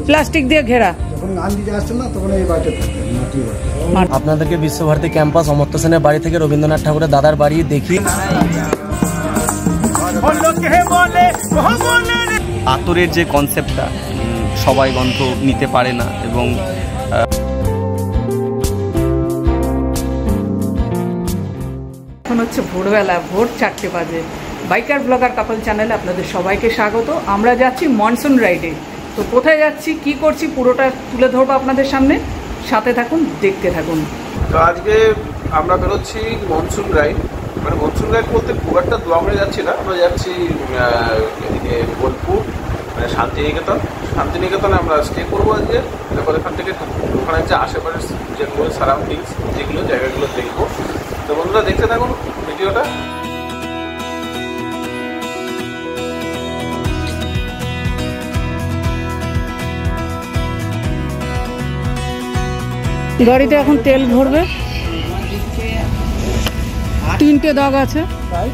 Plastic দিয়ে ঘেরা। আপনাদেরকে বিশ্বভারতী ক্যাম্পাস অমর্ত্য সেনের বাড়ি থেকে রবীন্দ্রনাথ ঠাকুরের দাদার বাড়ি দেখি। আতরের যে কনসেপ্টটা সবাই গন্ধ নিতে পারে না এবং এখন হচ্ছে ভোরবেলা, ভোর 4টে বাজে। বাইকার ব্লগার কাপল চ্যানেলে আপনাদের সবাইকে স্বাগত। আমরা যাচ্ছি মনসুন রাইডে। তো কোথায় যাচ্ছি, কি করছি, পুরোটা তুলে ধরবো আপনাদের সামনে। সাথে থাকুন, দেখতে থাকুন। তো আজকে আমরা বেরোচ্ছি মনসুন রাইড। মানে মনসুন রাইড বলতে খুব একটা দোয়ামড়ে যাচ্ছি না, আমরা যাচ্ছি এদিকে বোলপুর, মানে শান্তিনিকেতনে আমরা স্টে করবো আজকে। তারপর এখান থেকে ওখানে যে আশেপাশের যেগুলো সারাউন্ডিংস যেগুলো জায়গাগুলো দেখবো। তো বন্ধুরা দেখতে থাকুন ভিডিওটা। গাড়িতে এখন তেল ভরবে। 3টে দাগ আছে,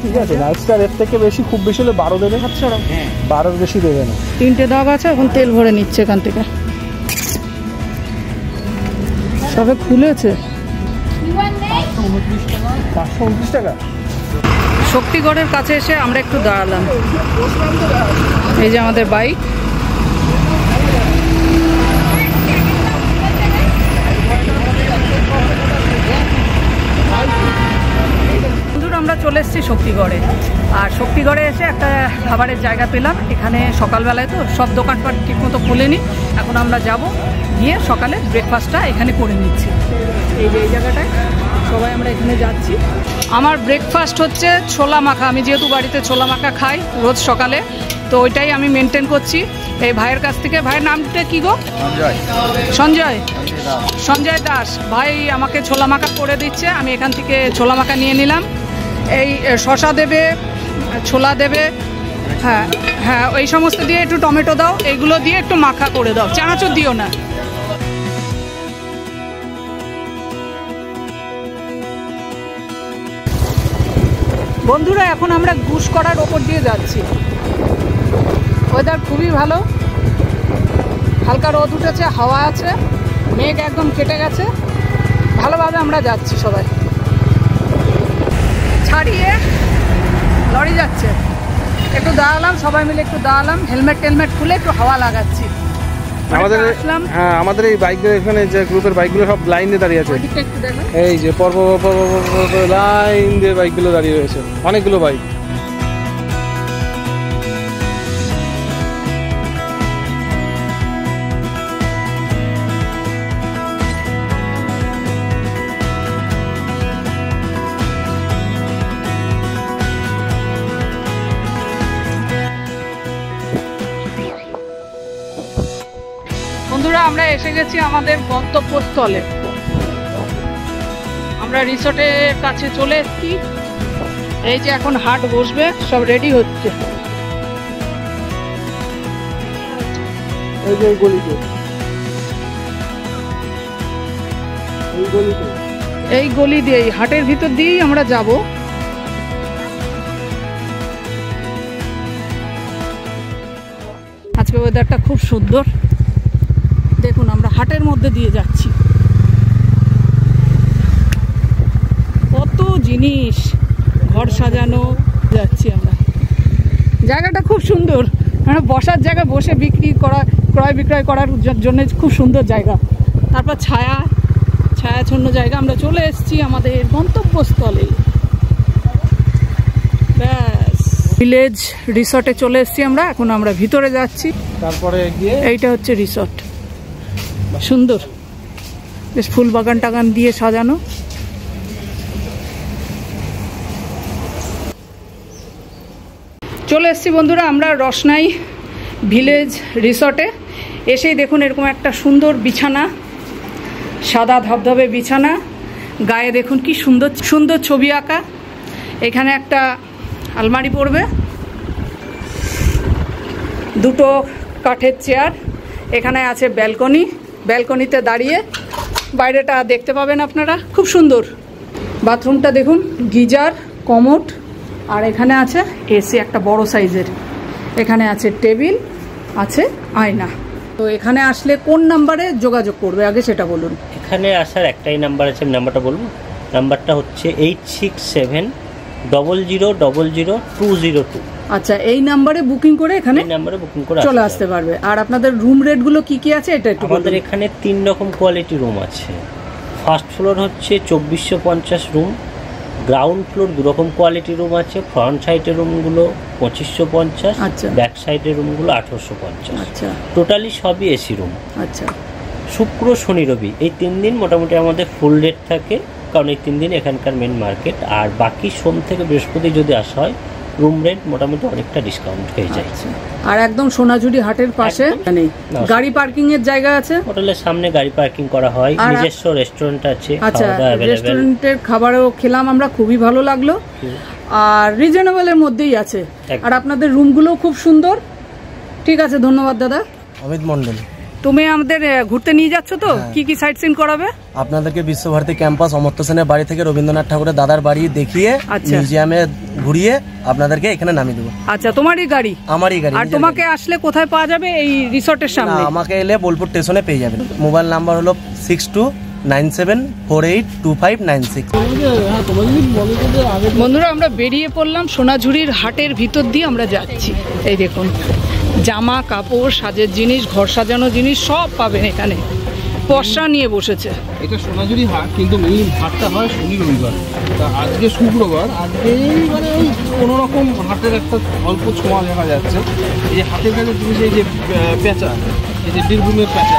ঠিক আছে, নাইটস্টার এর থেকে বেশি, খুব বেশি হলে 12 দেবে। আচ্ছা, 12 বেশি দেবে না। 3টে দাগ আছে, এখন তেল ভরে নিচ্ছে এখান থেকে। সবে খুলেছে। 529 টাকা। শক্তিগড়ের কাছে এসে আমরা একটু দাঁড়ালাম। এই যে আমাদের বাইক। আমরা চলে এসেছি শক্তিগড়ে। আর শক্তিগড়ে এসে একটা খাবারের জায়গা পেলাম। এখানে সকালবেলায় তো সব দোকানপাট ঠিকমতো খুলেনি। এখন আমরা যাব, গিয়ে সকালে ব্রেকফাস্টটা এখানে করে নিচ্ছি। এই যে এই জায়গাটায় সবাই আমরা এখানে যাচ্ছি। আমার ব্রেকফাস্ট হচ্ছে ছোলা মাখা। আমি যেহেতু বাড়িতে ছোলা মাখা খাই রোজ সকালে, তো ওইটাই আমি মেনটেন করছি এই ভাইয়ের কাছ থেকে। ভাইয়ের নামটা কি গো? সঞ্জয় দাস। ভাই আমাকে ছোলা মাখা করে দিচ্ছে। আমি এখান থেকে ছোলা মাখা নিয়ে নিলাম। এই শসা দেবে, ছোলা দেবে, হ্যাঁ হ্যাঁ, ওই সমস্ত দিয়ে একটু টমেটো দাও, এইগুলো দিয়ে একটু মাখা করে দাও, চানাচুর দিও না। বন্ধুরা এখন আমরা গুসকরার ওপর দিয়ে যাচ্ছি। ওয়েদার খুবই ভালো, হালকা রোদ উঠেছে, হাওয়া আছে, মেঘ একদম কেটে গেছে। ভালোভাবে আমরা যাচ্ছি, সবাই ছাড়িয়ে লরি যাচ্ছে। একটু দাঁড়ালাম, সবাই মিলে একটু দাঁড়ালাম, হেলমেট টেলমেট খুলে একটু হাওয়া লাগাচ্ছি। আমাদের এই বাইকগুলো, এখানে যে গ্রুপের বাইকগুলো সব লাইন দিয়ে দাঁড়িয়ে আছে। এই যে লাইন দিয়ে বাইকগুলো দাঁড়িয়ে রয়েছে, অনেকগুলো বাইক। বন্ধুরা আমরা এসে গেছি আমাদের গন্তব্যস্থলে। আমরা রিসোর্টের কাছে চলে এসেছি। এই যে এখন হাট বসবে, সব রেডি হচ্ছে। এই গলি দিয়ে, হাটের ভিতর দিয়েই আমরা যাব। আজকে ওয়েদারটা খুব সুন্দর। দেখুন আমরা হাটের মধ্যে দিয়ে যাচ্ছি। কত জিনিস, ঘর সাজানো, যাচ্ছি আমরা। জায়গাটা খুব সুন্দর, মানে বসার জায়গা, বসে ক্রয় বিক্রয় করার জন্য খুব সুন্দর জায়গা। তারপর ছায়াচ্ছন্ন জায়গা। আমরা চলে এসেছি আমাদের গন্তব্যস্থলে। ব্যাস, ভিলেজ রিসর্টে চলে এসেছি আমরা। এখন আমরা ভিতরে যাচ্ছি। তারপরে এইটা হচ্ছে রিসর্ট, সুন্দর, বেশ ফুল বাগান টাগান দিয়ে সাজানো। চলে এসেছি বন্ধুরা আমরা রসনাই ভিলেজ রিসর্টে। এসেই দেখুন এরকম একটা সুন্দর বিছানা, সাদা ধবধবে বিছানা, গায়ে দেখুন কি সুন্দর সুন্দর ছবি আঁকা। এখানে একটা আলমারি পড়বে, দুটো কাঠের চেয়ার, এখানে আছে ব্যালকনি। ব্যালকনিতে দাঁড়িয়ে বাইরেটা দেখতে পাবেন আপনারা, খুব সুন্দর। বাথরুমটা দেখুন, গিজার, কমোড, আর এখানে আছে এসি একটা বড় সাইজের, এখানে আছে টেবিল, আছে আয়না। তো এখানে আসলে কোন নাম্বারে যোগাযোগ করবে আগে সেটা বলুন। এখানে আসার একটাই নাম্বার আছে, আমি নাম্বারটা বলবো। নাম্বারটা হচ্ছে 8670000202। আচ্ছা, এই নাম্বারে বুকিং করে এখানে বুকিং করে চলে আসতে পারবে। আর আপনাদের রুম রেটগুলো কি কি আছে এটা একটু বলুন। আমাদের এখানে 3 রকম কোয়ালিটি রুম আছে। ফার্স্ট ফ্লোর হচ্ছে 2450 রুম, গ্রাউন্ড ফ্লোর 2 রকম কোয়ালিটি রুম আছে। ফ্রন্ট সাইডের রুমগুলো 2550, আচ্ছা। ব্যাক সাইডের রুমগুলো 1850। আচ্ছা টোটালি সবই এসি রুম। আচ্ছা, শুক্র শনি রবি এই 3 দিন মোটামুটি আমাদের ফুল রেট থাকে, কারণ এই 3 দিন এখানকার মেন মার্কেট। আর বাকি সোম থেকে বৃহস্পতি যদি আসা হয় রুম রেট মোটামুটি অনেকটা ডিসকাউন্ট হয়ে যায়। আর একদম সোনাঝুরি হাটের পাশে গাড়ি পার্কিং এর জায়গা আছে, হোটেলের সামনে গাড়ি পার্কিং করা হয়, নিজস্ব রেস্টুরেন্ট আছে। আচ্ছা, রেস্টুরেন্টের খাবারও খেলাম আমরা, খুবই ভালো লাগলো, আর রিজনেবলের মধ্যেই আছে। আর আপনাদের রুমগুলো খুব সুন্দর। ঠিক আছে, ধন্যবাদ দাদা। অমিত মন্ডল। তুমি আমাদের ঘুরতে নিয়ে যাচ্ছ তো, কি কি সাইট সিন করাবে? আপনাদেরকে বিশ্বভারতী ক্যাম্পাস, অমর্ত্য সেনের বাড়ি থেকে রবীন্দ্রনাথ ঠাকুরের দাদার বাড়ি দেখিয়ে মিউজিয়ামে ঘুরিয়ে আপনাদেরকে এখানে নামিয়ে দেবো। আচ্ছা, তোমারই গাড়ি? আমারই গাড়ি। আর তোমাকে আসলে কোথায় পাওয়া যাবে? এই রিসর্টের সামনে? আমাকে এলে বোলপুর স্টেশনে পেয়ে যাবেন। মোবাইল নাম্বার হলো 6297482596। বন্ধুরা, আমরা বেরিয়ে পড়লাম সোনাঝুরির হাটের ভিতর দিয়ে আমরা যাচ্ছি। এই দেখুন, জামা কাপড়, সাজের জিনিস, ঘর সাজানো জিনিস সব পাবেন এখানে। পশা নিয়ে বসেছে। এটা সোনাঝুরি হাট, কিন্তু মেইন হাটটা হয় শনি রবিবার। তা আজকে শুক্রবার, আজকে মানে ওই কোনোরকম হাটের একটা অল্প ছোঁয়া দেখা যাচ্ছে। এই যে হাতের কাছে জিনিস, এই যে পেঁচা, এই যে বীরভূমের পেঁচা,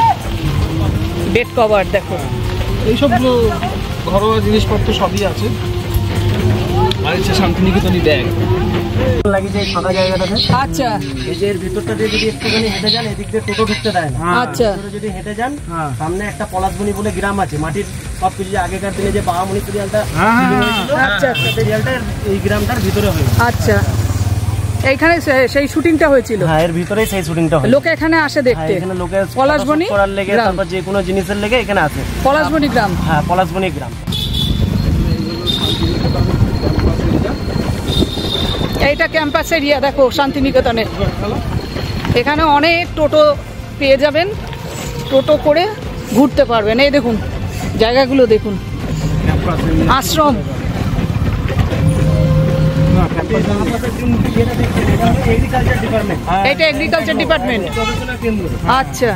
বেড কভার দেখো, এইসব ঘরোয়া জিনিসপত্র সবই আছে। আর হচ্ছে শান্তিনিকেতনী ব্যাগ লাগিয়েছে এই ফাঁকা জায়গাটাতে। আচ্ছা, এই যে এর ভিতরটা দিয়ে যদি একটুখানি হেঁটে যান, এদিক দিয়ে টোটো ঢুকতে দেয় না। আচ্ছা, যদি হেঁটে যান, সামনে একটা পলাশবনি বলে গ্রাম আছে, মাটির সবকিছু, আগেকার দিনে যে বাহামণি সিরিয়ালটা, আচ্ছা, সিরিয়ালটা এই গ্রামটার ভিতরে হয়। আচ্ছা, এইখানে সেই শুটিংটা হয়েছিল? হ্যাঁ, এর ভিতরেই সেই শুটিংটা হয়। লোকে এখানে আসে দেখতে? এখানে লোকে পলাশবনি করার লেগে, তারপর যে কোনো জিনিসের লেগে এখানে আসে। পলাশবনি গ্রাম? হ্যাঁ, পলাশবনি গ্রাম। এইটা ক্যাম্পাস এরিয়া দেখো শান্তিনিকেতনে। এখানে অনেক টোটো পেয়ে যাবেন, টোটো করে ঘুরতে পারবেন। এই দেখুন জায়গাগুলো দেখুন, আশ্রম। এটা এগ্রিকালচার ডিপার্টমেন্ট। আচ্ছা,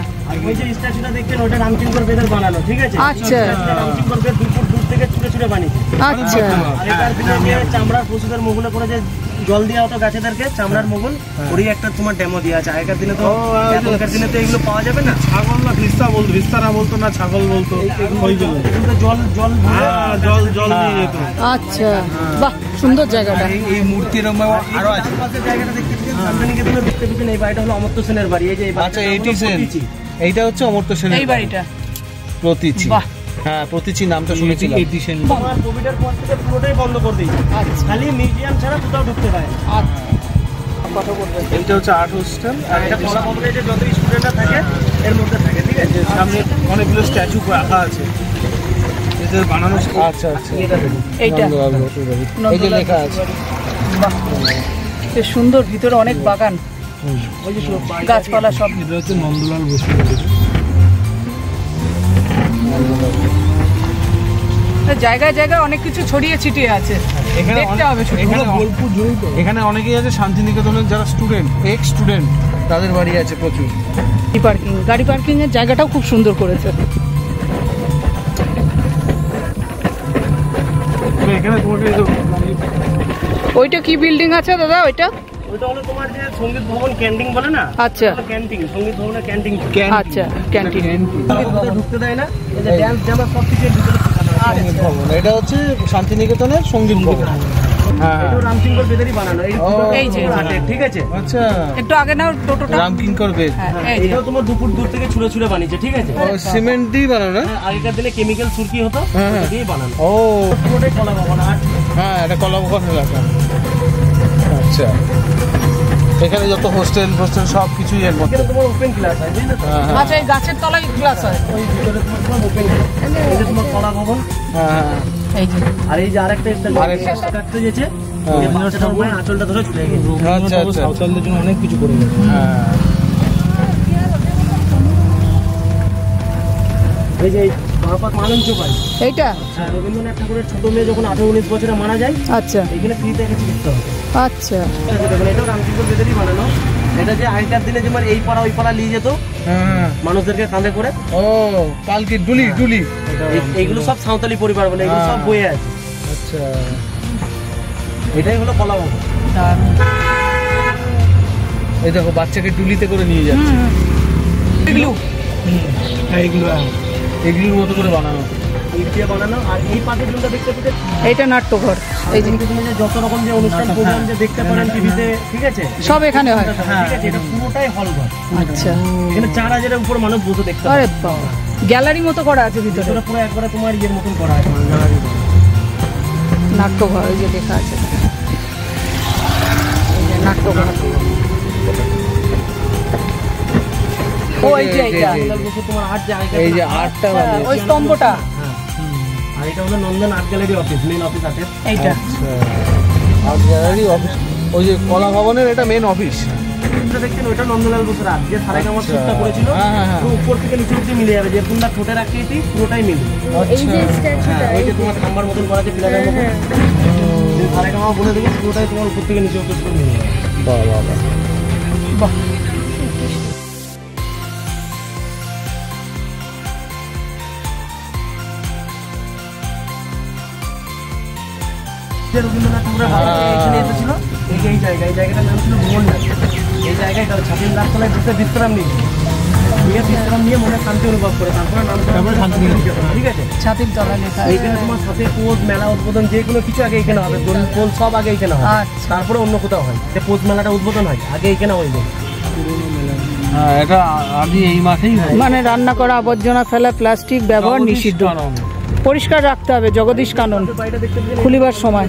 ওই যে স্ট্যাচুটা দেখছেন, ওটা রামচন্দ্র বেদের বানানো, ঠিক আছে? আচ্ছা, রামচন্দ্র বেদ 2 ফুট দূর থেকে ছুঁড়ে ছুঁড়ে বানিয়েছে। আচ্ছা, আগেকার দিনে যে চামড়ার পশুদের মুগুলে করে যে জল দেওয়া হতো গাছেদেরকে, চামড়ার মুগুল, ওরই একটা তোমার ডেমো দেওয়া আছে। আগেকার দিনে তো, এখনকার দিনে তো এগুলো পাওয়া যাবে না। ছাগল না ভিস্তা বলতো, ভিস্তারা বলতো না, ছাগল বলতো। জল জল জল জল দিয়ে যেত। আচ্ছা, বাহ, সুন্দর জায়গাটা। এই মূর্তির আরো আছে। জায়গাটা দেখতে পাচ্ছেন, শান্তিনিকেতনে দেখতে পাচ্ছেন, এই বাড়িটা হলো অমর্ত্য সেনের বাড়ি। এই যে আচ্ছা, এইটি সেন, এইটা হচ্ছে অমর্ত্য সেনের এই বাড়িটা প্রতীচি। বাহ, হ্যাঁ, প্রতীচি নামটা শুনেছি। এইটি সেন কোভিডের পর থেকে পুরোটাই বন্ধ করে দিয়েছে। আচ্ছা, খালি মিউজিয়াম ছাড়া কোথাও ঢুকতে পারে না। আচ্ছা, কথা বলবেন। এইটা হচ্ছে আর্ট হোস্টেল। আর এটা কলা কমপ্লেক্সে যত স্টুডেন্টরা থাকে এর মধ্যে থাকে, ঠিক আছে? সামনে অনেকগুলো স্ট্যাচু রাখা আছে, এদের বানানো। আচ্ছা আচ্ছা, এইটা এই যে লেখা আছে। বাহ, বেশ সুন্দর, ভিতরে অনেক বাগান, গাছপালা সব। এটা হচ্ছে নন্দলাল বসু। জায়গায় জায়গায় অনেক কিছু ছড়িয়ে ছিটিয়ে আছে, দেখতে হবে। এখানে অনেকেই আছে শান্তিনিকেতনের যারা স্টুডেন্ট, এক্স স্টুডেন্ট, তাদের বাড়ি আছে প্রচুর। গাড়ি পার্কিং এর জায়গাটাও খুব সুন্দর করেছে। এখানে তোমাকে ওইটা কি বিল্ডিং আছে দাদা? ওইটা হলো তোমার যে সঙ্গীত ভবন ক্যান্টিন বলে না? আচ্ছা, ক্যান্টিন, সঙ্গীত ভবনের ক্যান্টিন। আচ্ছা, ক্যান্টিন। ঢুকতে দেয় না, এই যে ড্যান্স জামা সব কিছু ভিতরে। সঙ্গীত ভবন, এটা হচ্ছে শান্তিনিকেতনের সঙ্গীত ভবন। হ্যাঁ, এটা রামকিঙ্কর বেদেরই বানানো। এই যে ঠিক আছে? আচ্ছা, একটু আগে নাও টোটোটা। রামকিঙ্কর বেদ। এটাও তোমার 2 ফুট দূর থেকে ছুঁড়ে ছুঁড়ে বানিয়েছে, ঠিক আছে? সিমেন্ট দিয়ে বানানো। আগেকার দিনে কেমিক্যাল সুরকি হতো, ওটা দিয়ে বানানো। ও, পুরোটাই কলা ভবন। হ্যাঁ, এটা কলাবগঞ্জ এলাকা। আচ্ছা, এখানে যত হোস্টেল সব কিছুই এর মধ্যে। এখানে তোমার ওপেন ক্লাস হয়, বুঝলে তো? আচ্ছা, এই গাছের তলায় ক্লাস হয়। ওই ভিতরে তোমার ওপেন ক্লাস। এই যে তোমার কলা ভবন। হ্যাঁ, এই যে আর এই যে আরেকটা কাটতে যেছে এই বাচ্চাটার উপরে আঁচলটা ধরে চলে গেছে। আচ্ছা আচ্ছা, সাঁওতালদের জন্য অনেক কিছু করে গেছে। এই যে বারাপাত মালঞ্চ পাই, এইটা রবীন্দ্রনাথ ঠাকুরের ছোট মেয়ে যখন 18-19 বছরে মারা যায়, আচ্ছা এখানে ফ্রিতে এসে চিকিৎসা হয়। আচ্ছা দেখুন এটাও রামকৃষ্ণ বেদেরই বানানো। এটা যে আগেকার দিনে যেমন এই পাড়া ওই পাড়া নিয়ে যেত মানুষদেরকে কাঁধে করে, ও পালকি ডুলি ডুলি, এইগুলো সব সাঁওতালি পরিবার বলে, এগুলো সব বইয়ে আছে। আচ্ছা এটাই হলো কলা ভবন। এই দেখো বাচ্চাকে ডুলিতে করে নিয়ে যাচ্ছে। এগুলো এগুলোর মতো করে বানানো, ইট দিয়ে বানানো। আর এই পাশের রুমটা দেখতে পেতে এইটা নাট্যঘর। এই যে যত রকম যে অনুষ্ঠান প্রোগ্রাম যে দেখতে পারেন টিভিতে, ঠিক আছে, সব এখানে হয়। ঠিক আছে, এটা পুরোটাই হল ঘর। আচ্ছা এখানে 4000-এর উপর মানুষ বসে দেখতে আরে পারে। বাবা, গ্যালারি মতো করা আছে ভিতরে, এটা পুরো একবারে তোমার ইয়ের মতন করা আছে। নাট্যঘর ওই যে লেখা আছে, এই যে নাট্যঘর। ও এই যে এইটা বসে তোমার আর্ট জায়গা, এই যে আর্টটা ওই স্তম্ভটা, আর এটা হলো Nandan art gallery office, main office আছে এইটা। আর্ট গ্যালারি অফিস, ওই যে কলা ভবনের এটা মেন অফিস। এটা দেখছেন, ওইটা নন্দলাল বসুর আর্ট, যে সারেগামার শুটটা করেছিল, পুরো উপর থেকে নিচে অবধি মিলে যাবে, যে কোনটা ঠোঁটের আকৃতি পুরোটাই মিলে। হ্যাঁ, ওই যে তোমার খাম্বার মতন করা আছে পিলারের মতন, সারেগামা বলে দেবে, পুরোটাই তোমার উপর থেকে নিচে অবধি মিলে যাবে। বাহ বাহ বাহ, রবীন্দ্রনাথ ঠাকুরের বাড়ি এখানে এসেছিল, এই জায়গা, এই জায়গাটার নাম ছিল ভুবননাথ। এই জায়গায় তার ছাতিম গাছতলায় বসে বিশ্রাম নিয়ে মনে শান্তি অনুভব করে, তারপরে নাম ঠিক আছে, ছাতিম তলা লেখা আছে। এইখানে তোমার সাথে পোজ মেলা উদ্বোধন যে কোনো কিছু আগে এখানে হবে, দোল পোল সব আগে এখানে হয়, আচ্ছা। তারপরে অন্য কোথাও হয়। যে পোজ মেলাটা উদ্বোধন হয় আগে এখানে হইবে। হ্যাঁ, এটা আদি এই মাঠেই হয়। মানে রান্না করা আবর্জনা ফেলা, প্লাস্টিক ব্যবহার নিষিদ্ধ, পরিষ্কার রাখতে হবে, জগদীশ কানন। বাড়িটা দেখতে খুলিবার সময়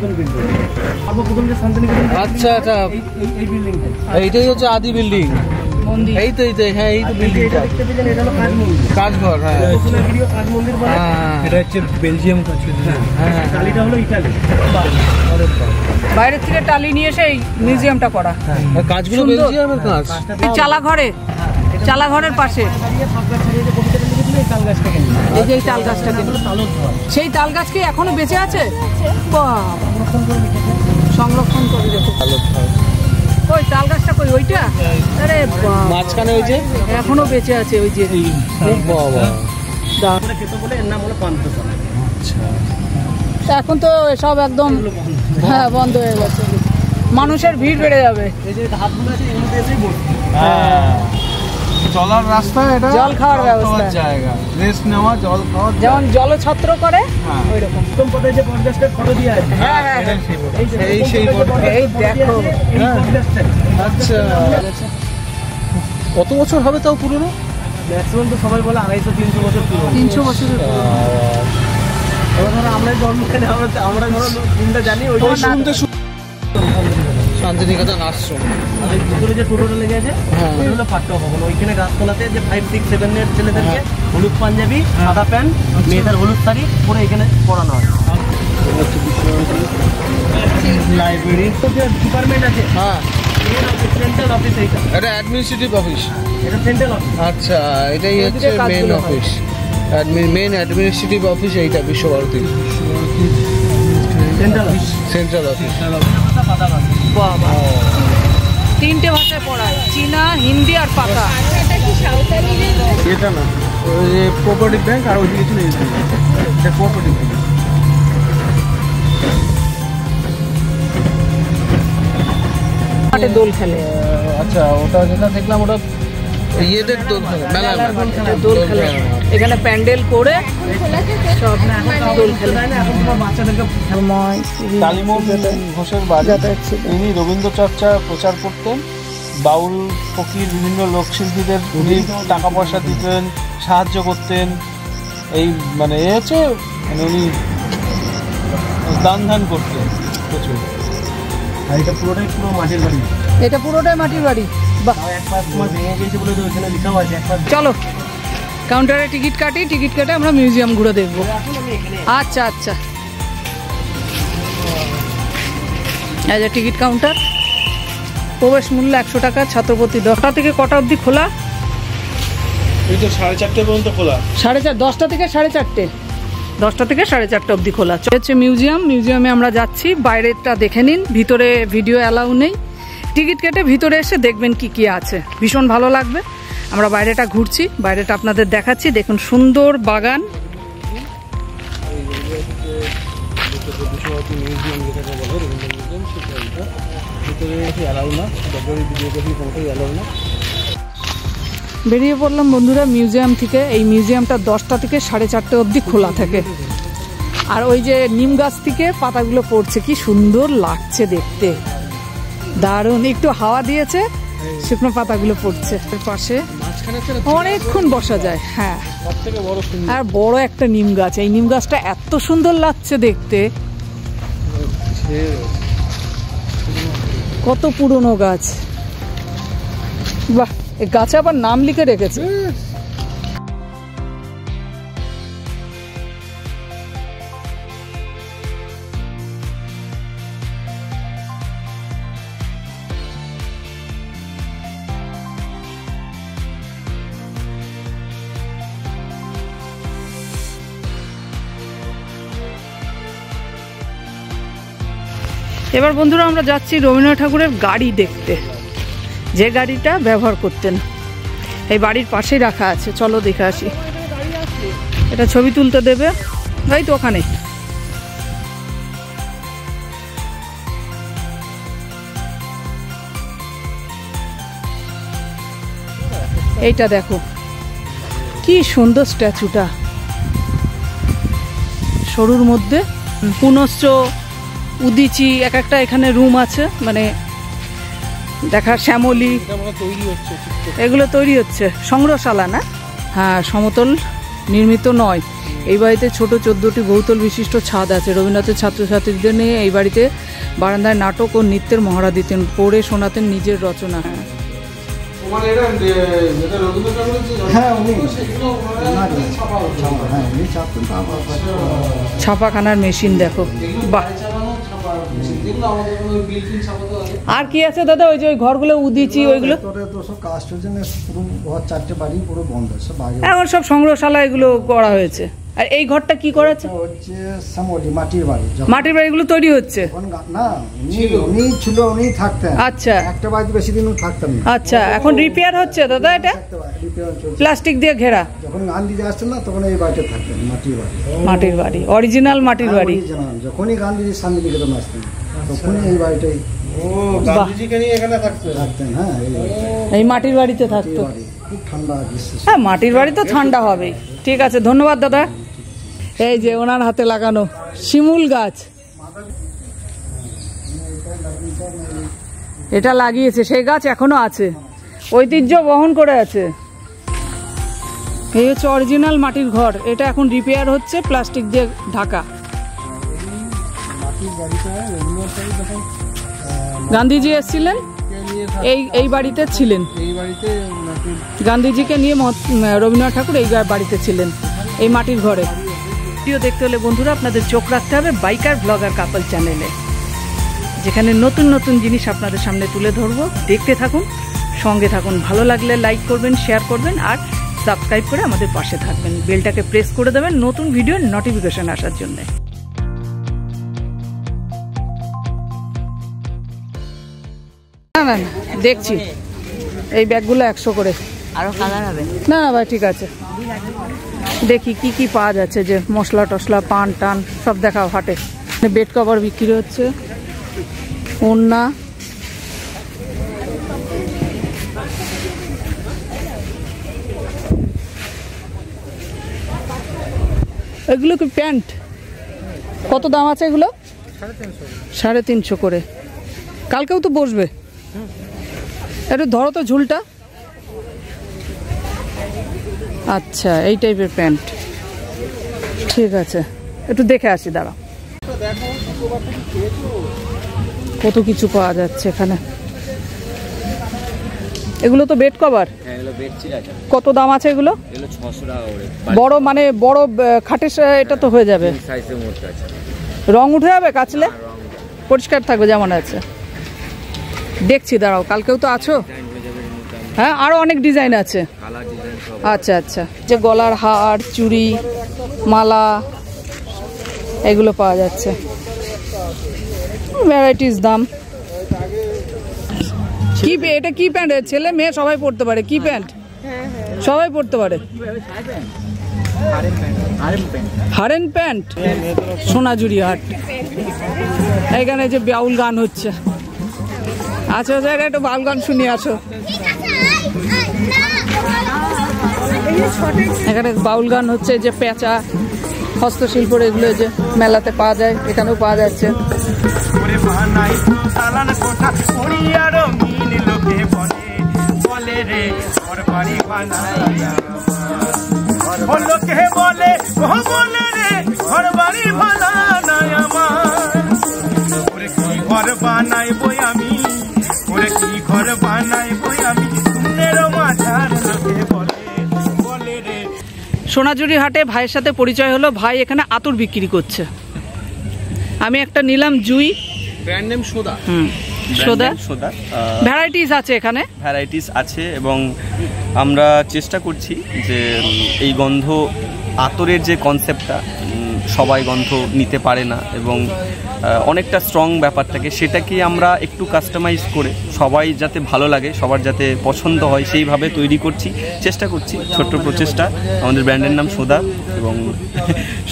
সর্বপ্রথম যে শান্তিনিকেতন, আচ্ছা আচ্ছা, এই বিল্ডিংটা, এইটাই হচ্ছে আদি বিল্ডিং। মন্দির। এই তো হ্যাঁ, এই তো বিল্ডিংটা, দেখতে পেয়েছেন, এটা হলো কাজ মন্দির, কাজঘর। হ্যাঁ ভিডিও কাজ মন্দির বলে। এটা হচ্ছে বেলজিয়াম কাজ। হ্যাঁ, টালিটা হলো ইটালি। বাইরের থেকে টালি নিয়ে এসে এই মিউজিয়ামটা করা। কাজগুলো সুন্দর। বেলজিয়ামের কাজ। এই চালাঘরের পাশে এই যে এই তাল গাছটাকে, সেই তাল গাছ কি এখনো বেঁচে আছে? বাহ, সংরক্ষণ করে রেখে। ওই তাল গাছটা কই? ওইটা? আরে বাহ, মাঝখানে ওই যে এখনো বেঁচে আছে ওই যে। বাবা, দাও। খেতে বলে এর নাম হলো পান্থশালা। এখন তো সব একদম হ্যাঁ বন্ধ হয়ে গেছে, মানুষের ভিড় বেড়ে যাবে। এই যে হাতগুলো আছে এগুলোতে এসেই বসে। চলার রাস্তা, এটা জল খাওয়ার ব্যবস্থা, জায়গা, রেস্ট নেওয়া, জল খাওয়া, যেমন জলছত্র করে ওই রকম। প্রথম পথে যে বটগাছটার ফটো দিয়ে আছে, হ্যাঁ হ্যাঁ হ্যাঁ, এই সেই এই দেখো। আচ্ছা, কত বছর হবে তাও পুরনো? ম্যাক্সিমাম তো সবাই বলে 250-300 বছর পুরনো। 300 বছরের এবার ধরো আমরা জন্মখানে আমরা ধরো দিনটা জানি, ওই শুনতে শান্তিনিকেতন আশ্রম। আর এই ভিতরে যে টোটোটা লেগে আছে, ওই হলো পাট্টা ভবন। ওইখানে গাছতলাতে যে 5, 6, 7 এর ছেলেদেরকে হলুদ পাঞ্জাবি, সাদা প্যান্ট, মেয়েদের হলুদ শাড়ি পরে এখানে পড়ানো হয়। লাইব্রেরি তো যে ডিপার্টমেন্ট আছে, হ্যাঁ, সেন্ট্রাল অফিস এইটা, এটা অ্যাডমিনিস্ট্রেটিভ অফিস। এটা সেন্ট্রাল অফিস। আচ্ছা, এটাই হচ্ছে main office, main administrative office এইটা, Visva Bharati central office. Central office. বাবা, 3টে ভাষায় পড়ায়, চীনা, হিন্দি আর পাতা। এটা না, ওই যে কোঅপারেটিভ ব্যাংক, আর ওইদিকে ছিল এটা কোঅপারেটিভ ব্যাংক। মাঠে দোল খেলে। আচ্ছা, ওটা যেটা দেখলাম ওটা ইয়েদের দোল খেলে, মেলার দোল খেলে, এখানে প্যান্ডেল করে সব দোল খেলে। এখন তোমার বাচ্চাদেরকে কালীমোহন ঘোষের বাড়ি, যাতায়াত ছিল। তিনি রবীন্দ্র চর্চা প্রচার করতেন, বাউল ফকির বিভিন্ন লোকশিল্পীদের উনি টাকা পয়সা দিতেন, সাহায্য করতেন। এই মানে এ হচ্ছে মানে উনি দান ধ্যান করতেন প্রচুর। আর এটা পুরোটাই পুরো মাটির বাড়ি। এটা পুরোটাই মাটির বাড়ি। বাহ, আর এক পাশ তোমার ভেঙে গিয়েছে বলে তো ওখানে লেখাও আছে এক পাশ। চলো কাউন্টারে টিকিট কাটি, টিকিট কেটে আমরা মিউজিয়াম ঘুরে দেখবো। আচ্ছা আচ্ছা। এই যে টিকিট কাউন্টার, প্রবেশ মূল্য 100 টাকা, ছাত্রপতি 10টা থেকে কটা অবধি খোলা? এই তো 4:30 পর্যন্ত খোলা। 4:30, 10টা থেকে 4:30, 10টা থেকে 4:30 অবধি খোলা। হচ্ছে মিউজিয়ামে আমরা যাচ্ছি, বাইরেটা দেখে নিন, ভিতরে ভিডিও অ্যালাউ নেই। টিকিট কেটে ভিতরে এসে দেখবেন কি কি আছে, ভীষণ ভালো লাগবে। আমরা বাইরেটা ঘুরছি, বাইরেটা আপনাদের দেখাচ্ছি, দেখুন সুন্দর বাগান। বেরিয়ে পড়লাম বন্ধুরা মিউজিয়াম থেকে। এই মিউজিয়ামটা 10টা থেকে 4:30 অবধি খোলা থাকে। আর ওই যে নিম গাছ থেকে পাতাগুলো পড়ছে, কি সুন্দর লাগছে দেখতে, দারুণ। একটু হাওয়া দিয়েছে, শুকনো পাতাগুলো পড়ছে। এর পাশে অনেকক্ষণ বসা যায়। হ্যাঁ, আর বড় একটা নিম গাছ, এই নিম গাছটা এত সুন্দর লাগছে দেখতে, কত পুরনো গাছ। বাহ, এই গাছে আবার নাম লিখে রেখেছে। এবার বন্ধুরা আমরা যাচ্ছি রবীন্দ্রনাথ ঠাকুরের গাড়ি দেখতে, যে গাড়িটা ব্যবহার করতেন। এই বাড়ির পাশেই রাখা আছে, চলো দেখে আসি। এটা ছবি তুলতে দেবে, তাই তো ওখানে। এইটা দেখো কি সুন্দর স্ট্যাচুটা, সরুর মধ্যে পুনশ্চ উদিচি এক একটা এখানে রুম আছে, মানে দেখা, শ্যামলী, এগুলো তৈরি হচ্ছে সংগ্রহশালা না? হ্যাঁ, সমতল নির্মিত নয়। এই বাড়িতে ছোট 14টি বহুতল বিশিষ্ট ছাদ আছে। রবীন্দ্রনাথের ছাত্রছাত্রীদের নিয়ে এই বাড়িতে বারান্দায় নাটক ও নৃত্যের মহড়া দিতেন, পড়ে শোনাতেন নিজের রচনা। ছাপাখানার মেশিন দেখো, বাহ। আর কি আছে দাদা? ওই যে ওই ঘরগুলো উদিচি, ওইগুলো এখন সব সংগ্রহশালা এগুলো করা হয়েছে। আর এই ঘরটা কি করেছে? মাটির বাড়িগুলো তৈরি হচ্ছে। আচ্ছা, একটা বাড়ি বেশি দিন থাকতেন না। আচ্ছা, এখন রিপেয়ার হচ্ছে দাদা, এটা প্লাস্টিক দিয়ে ঘেরা। যখন গান্ধীজি আসতেন না তখন এই বাড়িতে থাকতেন, মাটির বাড়ি, অরিজিনাল মাটির বাড়ি। যখনই গান্ধীজি শান্তিনিকেতন আসতেন তখনই এই বাড়িটাই থাকতেন। হ্যাঁ, এই মাটির বাড়িতে থাকতো। খুব ঠান্ডা, হ্যাঁ, মাটির বাড়ি তো ঠান্ডা হবেই। ঠিক আছে, ধন্যবাদ দাদা। এই যে ওনার হাতে লাগানো শিমুল গাছ, এটা লাগিয়েছে, সেই গাছ এখনো আছে, ঐতিহ্য বহন করে আছে। এই হচ্ছে অরিজিনাল মাটির ঘর, এটা এখন রিপেয়ার হচ্ছে, প্লাস্টিক দিয়ে ঢাকা। গান্ধীজি এসেছিলেন এই বাড়িতে ছিলেন, গান্ধীজিকে নিয়ে রবীন্দ্রনাথ ঠাকুর এই বাড়িতে ছিলেন, এই মাটির ঘরে। ভিডিও দেখতে হলে বন্ধুরা আপনাদের চোখ রাখতে হবে বাইকার ব্লগার কাপল চ্যানেলে, যেখানে নতুন নতুন জিনিস আপনাদের সামনে তুলে ধরবো। দেখতে থাকুন, সঙ্গে থাকুন। ভালো লাগলে লাইক করবেন, শেয়ার করবেন, আর সাবস্ক্রাইব করে আমাদের পাশে থাকবেন। বেলটাকে প্রেস করে দেবেন নতুন ভিডিওর নোটিফিকেশন আসার জন্য। না, দেখছি এই ব্যাগগুলো 100 করে। আরো কালার হবে? না না ভাই, ঠিক আছে। দেখি কি কি পাওয়া যাচ্ছে, যে মশলা টসলা, পান টান সব দেখাও হাটে। বেড কভার বিক্রি হচ্ছে, ওড়না, এগুলো কি প্যান্ট? কত দাম আছে এগুলো? 350 করে। কালকেও তো বসবে, একটু ধরো তো ঝুলটা। আচ্ছা, এই টাইপের প্যান্ট, ঠিক আছে, একটু দেখে আসি, দাঁড়াও। কত কিছু পাওয়া যাচ্ছে এখানে। এগুলো তো বেড কভার। কত দাম আছে এগুলো? 600 টাকা করে। বড় মানে বড় খাটের এটা তো হয়ে যাবে। রং উঠে যাবে কাচলে? পরিষ্কার থাকবে যেমন আছে। দেখছি, দাঁড়াও, কালকেও তো আছো। হ্যাঁ, আরো অনেক ডিজাইন আছে। আচ্ছা আচ্ছা, যে গলার হার, চুড়ি, মালা এগুলো পাওয়া যাচ্ছে, ভ্যারাইটিস দাম। কি এটা কি প্যান্ট? ছেলে মেয়ে সবাই পরতে পারে। কি প্যান্ট? সবাই পরতে পারে। হারেন প্যান্ট, সোনাঝুরি হাট। এখানে যে বাউল গান হচ্ছে। আচ্ছা জায়গায় একটু বাউল গান শুনিয়ে আসো। এখানে বাউল গান হচ্ছে, যে পেঁচা হস্তশিল্পের এগুলো যে মেলাতে পাওয়া যায়, এখানেও পাওয়া যাচ্ছে। সোনাঝুরি হাটে ভাইয়ের সাথে পরিচয় হলো। ভাই এখানে আতর বিক্রি করছে। আমি একটা নিলাম জুই, ব্র্যান্ড নেম সোদা। সোদা সোদা ভ্যারাইটিস আছে, এখানে ভ্যারাইটিস আছে এবং আমরা চেষ্টা করছি যে এই গন্ধ, আতরের যে কনসেপ্টটা, সবাই গন্ধ নিতে পারে না এবং অনেকটা স্ট্রং ব্যাপার থাকে, সেটাকে আমরা একটু কাস্টমাইজ করে সবাই যাতে ভালো লাগে, সবার যাতে পছন্দ হয় সেইভাবে তৈরি করছি, চেষ্টা করছি। ছোট্ট প্রচেষ্টা। আমাদের ব্র্যান্ডের নাম সোদা এবং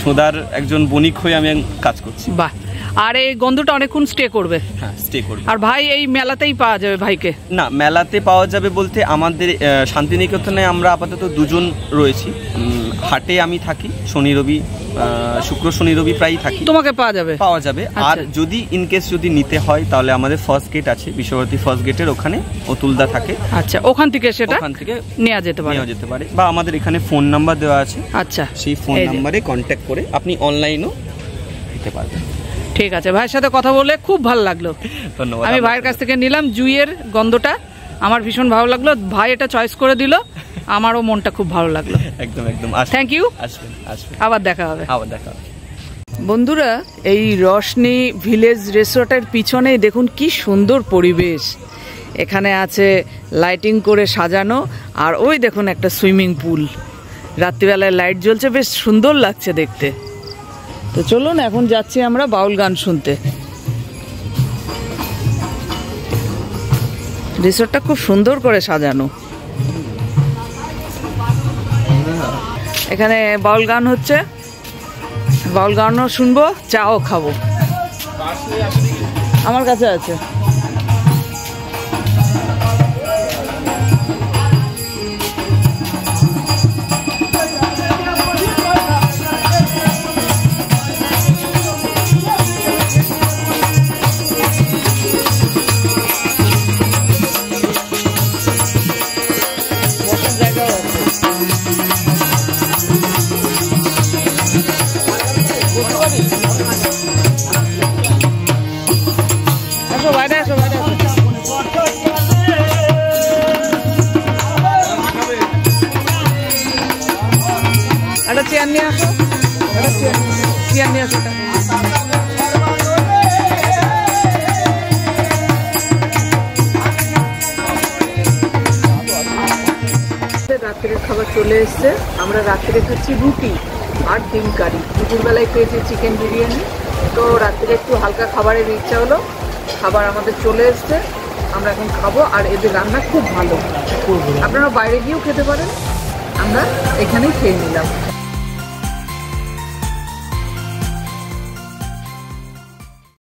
সোদার একজন বণিক হয়ে আমি কাজ করছি। বাহ, আর এই গন্ধটা অনেকক্ষণ স্টে করবে। হ্যাঁ, স্টে করবে। আর ভাই এই মেলাতেই পাওয়া যাবে ভাইকে? না, মেলাতে পাওয়া যাবে বলতে আমাদের শান্তিনিকেতনে আমরা আপাতত দুজন রয়েছি। হাটে আমি থাকি শনি রবি, শুক্র শনি রবি প্রায়ই থাকি। তোমাকে পাওয়া যাবে? আর যদি ইনকেস যদি নিতে হয় তাহলে আমাদের ফার্স্ট গেট আছে, বিশ্বভারতী ফার্স্ট গেটের ওখানে অতুলদা থাকে। আচ্ছা, ওখান থেকে সেটা নেওয়া যেতে পারে বা আমাদের এখানে ফোন নাম্বার দেওয়া আছে। আচ্ছা, সেই ফোন নাম্বারে কন্ট্যাক্ট করে আপনি অনলাইনও নিতে পারবেন। ঠিক আছে, ভাইয়ের সাথে কথা বলে খুব ভালো লাগলো। ধন্যবাদ। আমি ভাইয়ের কাছ থেকে নিলাম জুইয়ের গন্ধটা, আমার ভীষণ ভালো লাগলো। ভাই এটা চয়েস করে দিল, আমারও মনটা খুব ভালো লাগলো। একদম একদম। Thank you. আসবেন। আবার দেখা হবে। বন্ধুরা, এই রশনি ভিলেজ রিসোর্টের পিছনেই দেখুন কি সুন্দর পরিবেশ। এখানে আছে লাইটিং করে সাজানো, আর ওই দেখুন একটা সুইমিং পুল, রাত্রিবেলায় লাইট জ্বলছে, বেশ সুন্দর লাগছে দেখতে। তো চলুন এখন যাচ্ছি আমরা বাউল গান শুনতে। রিসোর্টটা খুব সুন্দর করে সাজানো। এখানে বাউল গান হচ্ছে, বাউল গানও শুনবো, চাও খাবো। আমার কাছে আছে। একটা চেয়ার নিয়ে আসো, চেয়ার নিয়ে আসো। রাত্রের খাবার চলে এসছে। আমরা রাত্রে খাচ্ছি রুটি আর ডিম কারি। দুপুরবেলায় খেয়েছি চিকেন বিরিয়ানি। তো রাত্রে একটু হালকা খাবারের ইচ্ছা হলো, খাবার আমাদের চলে এসছে, আমরা এখন খাবো। আর এদের রান্না খুব ভালো, আপনারা বাইরে গিয়েও খেতে পারেন, আমরা এখানেই খেয়ে নিলাম।